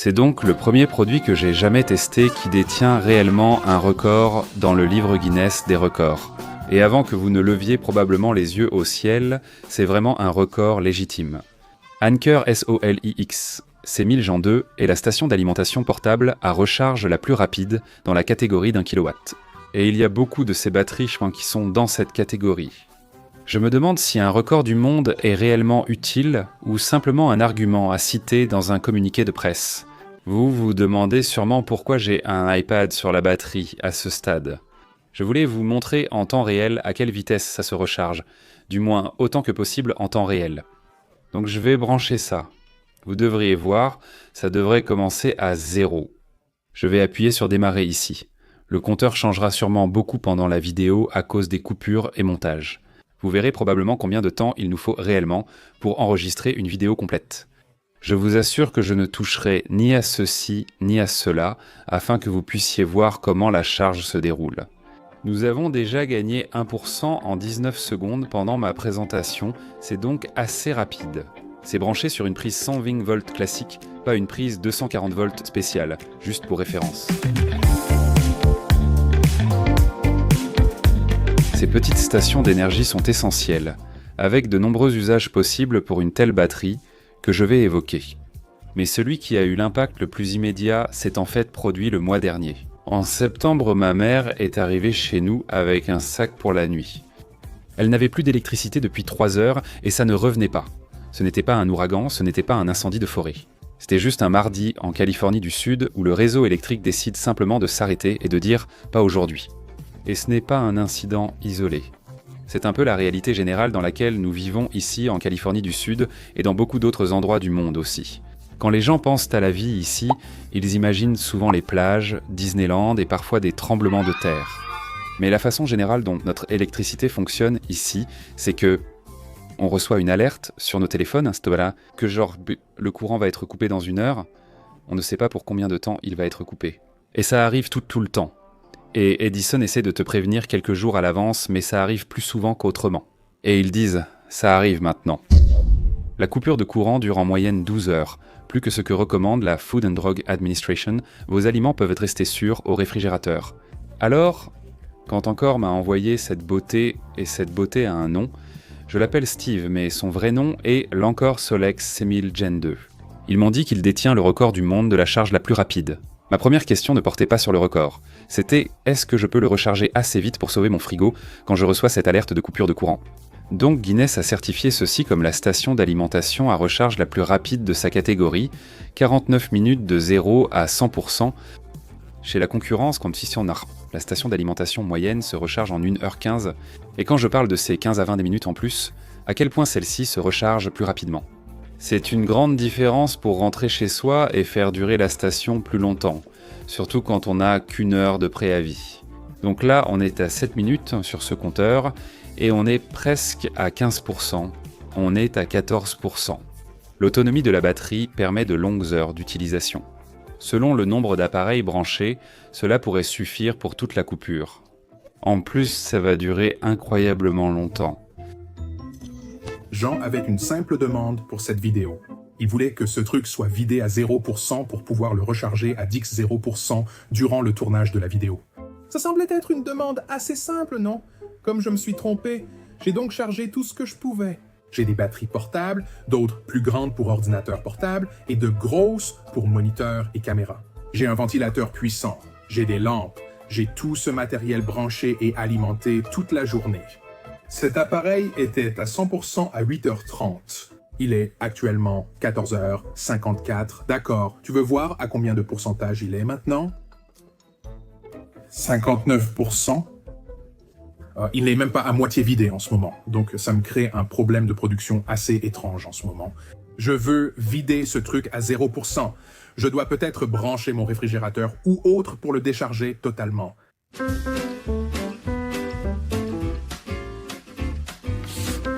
C'est donc le premier produit que j'ai jamais testé qui détient réellement un record dans le livre Guinness des records. Et avant que vous ne leviez probablement les yeux au ciel, c'est vraiment un record légitime. Anker SOLIX, c'est 1000 Gen 2 est la station d'alimentation portable à recharge la plus rapide dans la catégorie d'1 kW. Et il y a beaucoup de ces batteries qui sont dans cette catégorie. Je me demande si un record du monde est réellement utile ou simplement un argument à citer dans un communiqué de presse. Vous vous demandez sûrement pourquoi j'ai un iPad sur la batterie à ce stade. Je voulais vous montrer en temps réel à quelle vitesse ça se recharge, du moins autant que possible en temps réel. Donc je vais brancher ça. Vous devriez voir, ça devrait commencer à 0. Je vais appuyer sur démarrer ici. Le compteur changera sûrement beaucoup pendant la vidéo à cause des coupures et montage. Vous verrez probablement combien de temps il nous faut réellement pour enregistrer une vidéo complète. Je vous assure que je ne toucherai ni à ceci ni à cela afin que vous puissiez voir comment la charge se déroule. Nous avons déjà gagné 1% en 19 secondes pendant ma présentation, c'est donc assez rapide. C'est branché sur une prise 120 volts classique, pas une prise 240 volts spéciale, juste pour référence. Ces petites stations d'énergie sont essentielles, avec de nombreux usages possibles pour une telle batterie que je vais évoquer. Mais celui qui a eu l'impact le plus immédiat s'est en fait produit le mois dernier. En septembre, ma mère est arrivée chez nous avec un sac pour la nuit. Elle n'avait plus d'électricité depuis 3 heures et ça ne revenait pas. Ce n'était pas un ouragan, ce n'était pas un incendie de forêt. C'était juste un mardi en Californie du Sud où le réseau électrique décide simplement de s'arrêter et de dire « pas aujourd'hui ». Et ce n'est pas un incident isolé. C'est un peu la réalité générale dans laquelle nous vivons ici en Californie du Sud et dans beaucoup d'autres endroits du monde aussi. Quand les gens pensent à la vie ici, ils imaginent souvent les plages, Disneyland et parfois des tremblements de terre. Mais la façon générale dont notre électricité fonctionne ici, c'est que on reçoit une alerte sur nos téléphones, que genre le courant va être coupé dans 1 heure, on ne sait pas pour combien de temps il va être coupé. Et ça arrive tout le temps. Et Edison essaie de te prévenir quelques jours à l'avance, mais ça arrive plus souvent qu'autrement. Et ils disent « ça arrive maintenant ». La coupure de courant dure en moyenne 12 heures. Plus que ce que recommande la Food and Drug Administration, vos aliments peuvent rester sûrs au réfrigérateur. Alors, quand Encore m'a envoyé cette beauté, et cette beauté a un nom, je l'appelle Steve, mais son vrai nom est l'Anker Solex 6000 Gen 2. Ils m'ont dit qu'il détient le record du monde de la charge la plus rapide. Ma première question ne portait pas sur le record. C'était « est-ce que je peux le recharger assez vite pour sauver mon frigo quand je reçois cette alerte de coupure de courant ?» Donc Guinness a certifié ceci comme la station d'alimentation à recharge la plus rapide de sa catégorie, 49 minutes de 0 à 100%. Chez la concurrence, comme si la station d'alimentation moyenne se recharge en 1h15, et quand je parle de ces 15 à 20 minutes en plus, à quel point celle-ci se recharge plus rapidement. C'est une grande différence pour rentrer chez soi et faire durer la station plus longtemps, surtout quand on n'a qu'1 heure de préavis. Donc là, on est à 7 minutes sur ce compteur, et on est presque à 15%, on est à 14%. L'autonomie de la batterie permet de longues heures d'utilisation. Selon le nombre d'appareils branchés, cela pourrait suffire pour toute la coupure. En plus, ça va durer incroyablement longtemps. Jean avait une simple demande pour cette vidéo. Il voulait que ce truc soit vidé à 0% pour pouvoir le recharger à Dix 0% durant le tournage de la vidéo. Ça semblait être une demande assez simple, non? Comme je me suis trompé, j'ai donc chargé tout ce que je pouvais. J'ai des batteries portables, d'autres plus grandes pour ordinateurs portables et de grosses pour moniteurs et caméras. J'ai un ventilateur puissant, j'ai des lampes, j'ai tout ce matériel branché et alimenté toute la journée. Cet appareil était à 100% à 8h30. Il est actuellement 14h54. D'accord, tu veux voir à combien de pourcentage il est maintenant? 59%. Il n'est même pas à moitié vidé en ce moment, donc ça me crée un problème de production assez étrange en ce moment. Je veux vider ce truc à 0%. Je dois peut-être brancher mon réfrigérateur ou autre pour le décharger totalement.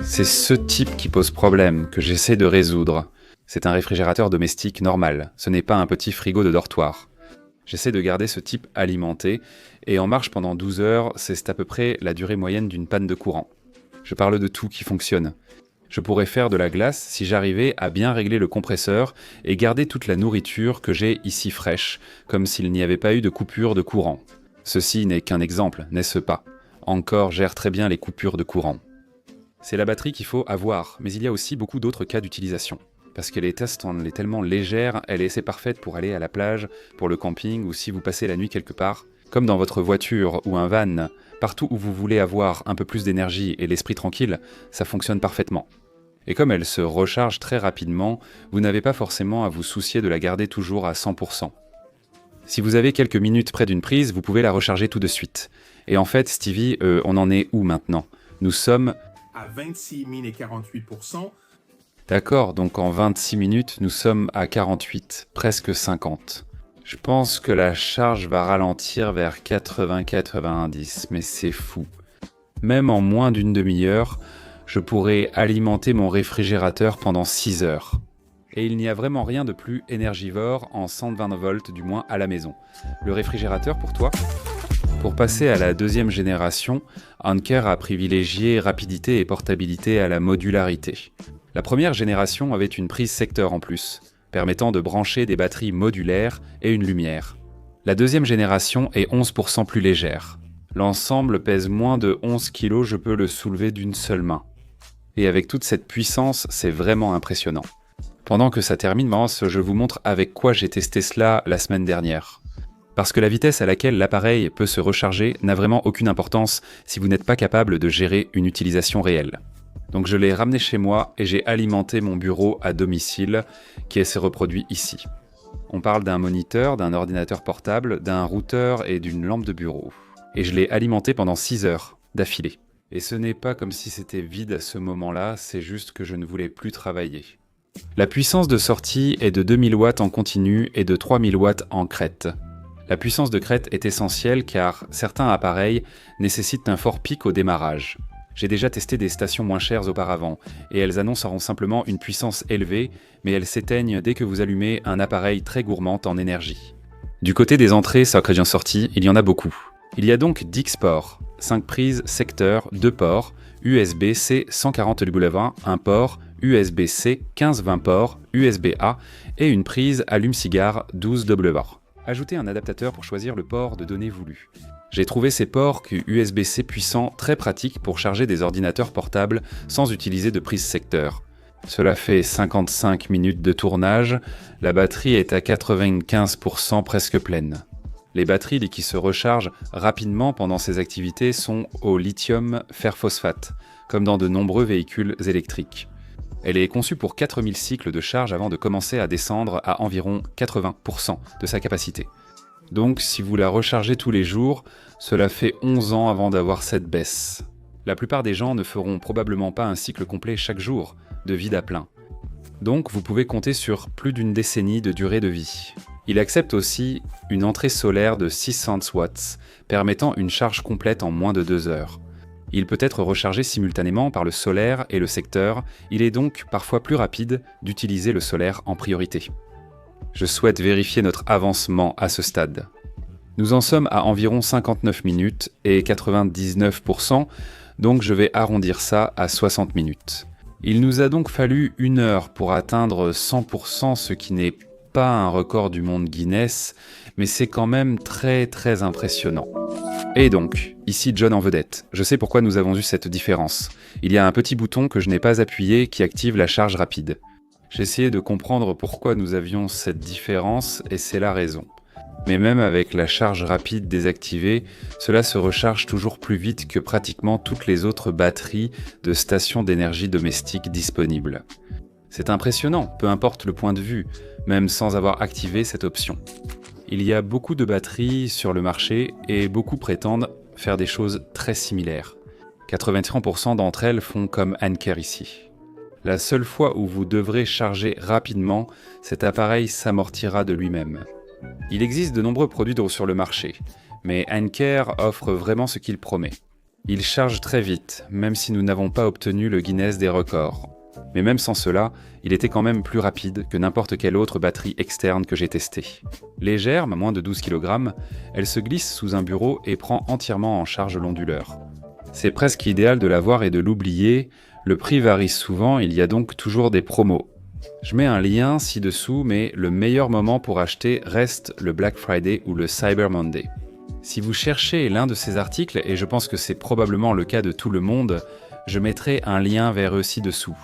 C'est ce type qui pose problème, que j'essaie de résoudre. C'est un réfrigérateur domestique normal, ce n'est pas un petit frigo de dortoir. J'essaie de garder ce type alimenté, et en marche pendant 12 heures, c'est à peu près la durée moyenne d'une panne de courant. Je parle de tout qui fonctionne. Je pourrais faire de la glace si j'arrivais à bien régler le compresseur et garder toute la nourriture que j'ai ici fraîche, comme s'il n'y avait pas eu de coupure de courant. Ceci n'est qu'un exemple, n'est-ce pas? Encore gère très bien les coupures de courant. C'est la batterie qu'il faut avoir, mais il y a aussi beaucoup d'autres cas d'utilisation. Parce que les tests, elle est tellement légère, elle est assez parfaite pour aller à la plage, pour le camping ou si vous passez la nuit quelque part. Comme dans votre voiture ou un van, partout où vous voulez avoir un peu plus d'énergie et l'esprit tranquille, ça fonctionne parfaitement. Et comme elle se recharge très rapidement, vous n'avez pas forcément à vous soucier de la garder toujours à 100%. Si vous avez quelques minutes près d'une prise, vous pouvez la recharger tout de suite. Et en fait, Stevie, on en est où maintenant? Nous sommes à 26 000 et 48%. D'accord, donc en 26 minutes, nous sommes à 48, presque 50. Je pense que la charge va ralentir vers 80-90, mais c'est fou. Même en moins d'une demi-heure, je pourrais alimenter mon réfrigérateur pendant 6 heures. Et il n'y a vraiment rien de plus énergivore en 120 volts, du moins à la maison. Le réfrigérateur pour toi? Pour passer à la deuxième génération, Anker a privilégié rapidité et portabilité à la modularité. La première génération avait une prise secteur en plus, permettant de brancher des batteries modulaires et une lumière. La deuxième génération est 11% plus légère. L'ensemble pèse moins de 11 kg, je peux le soulever d'une seule main. Et avec toute cette puissance, c'est vraiment impressionnant. Pendant que ça termine, je vous montre avec quoi j'ai testé cela la semaine dernière. Parce que la vitesse à laquelle l'appareil peut se recharger n'a vraiment aucune importance si vous n'êtes pas capable de gérer une utilisation réelle. Donc je l'ai ramené chez moi et j'ai alimenté mon bureau à domicile qui s'est reproduit ici. On parle d'un moniteur, d'un ordinateur portable, d'un routeur et d'une lampe de bureau. Et je l'ai alimenté pendant 6 heures d'affilée. Et ce n'est pas comme si c'était vide à ce moment-là, c'est juste que je ne voulais plus travailler. La puissance de sortie est de 2000 watts en continu et de 3000 watts en crête. La puissance de crête est essentielle car certains appareils nécessitent un fort pic au démarrage. J'ai déjà testé des stations moins chères auparavant, et elles annonceront simplement une puissance élevée, mais elles s'éteignent dès que vous allumez un appareil très gourmand en énergie. Du côté des entrées sortie, il y en a beaucoup. Il y a donc DiCS-Port, 5 prises secteur, 2 ports, USB-C 140W, un port, USB-C 15-20 ports, USB-A et une prise allume-cigare 12W. Ajoutez un adaptateur pour choisir le port de données voulu. J'ai trouvé ces ports USB-C puissants très pratiques pour charger des ordinateurs portables sans utiliser de prise secteur. Cela fait 55 minutes de tournage, la batterie est à 95% presque pleine. Les batteries qui se rechargent rapidement pendant ces activités sont au lithium fer phosphate, comme dans de nombreux véhicules électriques. Elle est conçue pour 4000 cycles de charge avant de commencer à descendre à environ 80% de sa capacité. Donc si vous la rechargez tous les jours, cela fait 11 ans avant d'avoir cette baisse. La plupart des gens ne feront probablement pas un cycle complet chaque jour, de vide à plein. Donc vous pouvez compter sur plus d'une décennie de durée de vie. Il accepte aussi une entrée solaire de 600 watts, permettant une charge complète en moins de 2 heures. Il peut être rechargé simultanément par le solaire et le secteur, il est donc parfois plus rapide d'utiliser le solaire en priorité. Je souhaite vérifier notre avancement à ce stade. Nous en sommes à environ 59 minutes et 99%, donc je vais arrondir ça à 60 minutes. Il nous a donc fallu 1 heure pour atteindre 100%, ce qui n'est pas un record du monde Guinness, mais c'est quand même très très impressionnant. Et donc, ici John en vedette. Je sais pourquoi nous avons eu cette différence. Il y a un petit bouton que je n'ai pas appuyé qui active la charge rapide. J'ai essayé de comprendre pourquoi nous avions cette différence et c'est la raison. Mais même avec la charge rapide désactivée, cela se recharge toujours plus vite que pratiquement toutes les autres batteries de stations d'énergie domestique disponibles. C'est impressionnant, peu importe le point de vue, même sans avoir activé cette option. Il y a beaucoup de batteries sur le marché et beaucoup prétendent faire des choses très similaires. 83% d'entre elles font comme Anker ici. La seule fois où vous devrez charger rapidement, cet appareil s'amortira de lui-même. Il existe de nombreux produits sur le marché, mais Anker offre vraiment ce qu'il promet. Il charge très vite, même si nous n'avons pas obtenu le Guinness des records. Mais même sans cela, il était quand même plus rapide que n'importe quelle autre batterie externe que j'ai testée. Légère, moins de 12 kg, elle se glisse sous un bureau et prend entièrement en charge l'onduleur. C'est presque idéal de l'avoir et de l'oublier, Le prix varie souvent, il y a donc toujours des promos. Je mets un lien ci-dessous, mais le meilleur moment pour acheter reste le Black Friday ou le Cyber Monday. Si vous cherchez l'un de ces articles, et je pense que c'est probablement le cas de tout le monde, je mettrai un lien vers eux ci-dessous.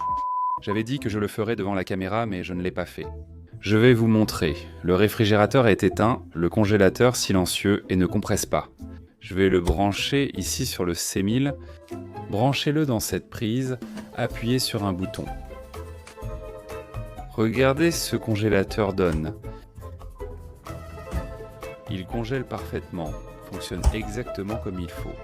J'avais dit que je le ferais devant la caméra, mais je ne l'ai pas fait. Je vais vous montrer. Le réfrigérateur est éteint, le congélateur silencieux et ne compresse pas. Je vais le brancher ici sur le C1000. Branchez-le dans cette prise, appuyez sur un bouton. Regardez ce congélateur donne. Il congèle parfaitement, fonctionne exactement comme il faut.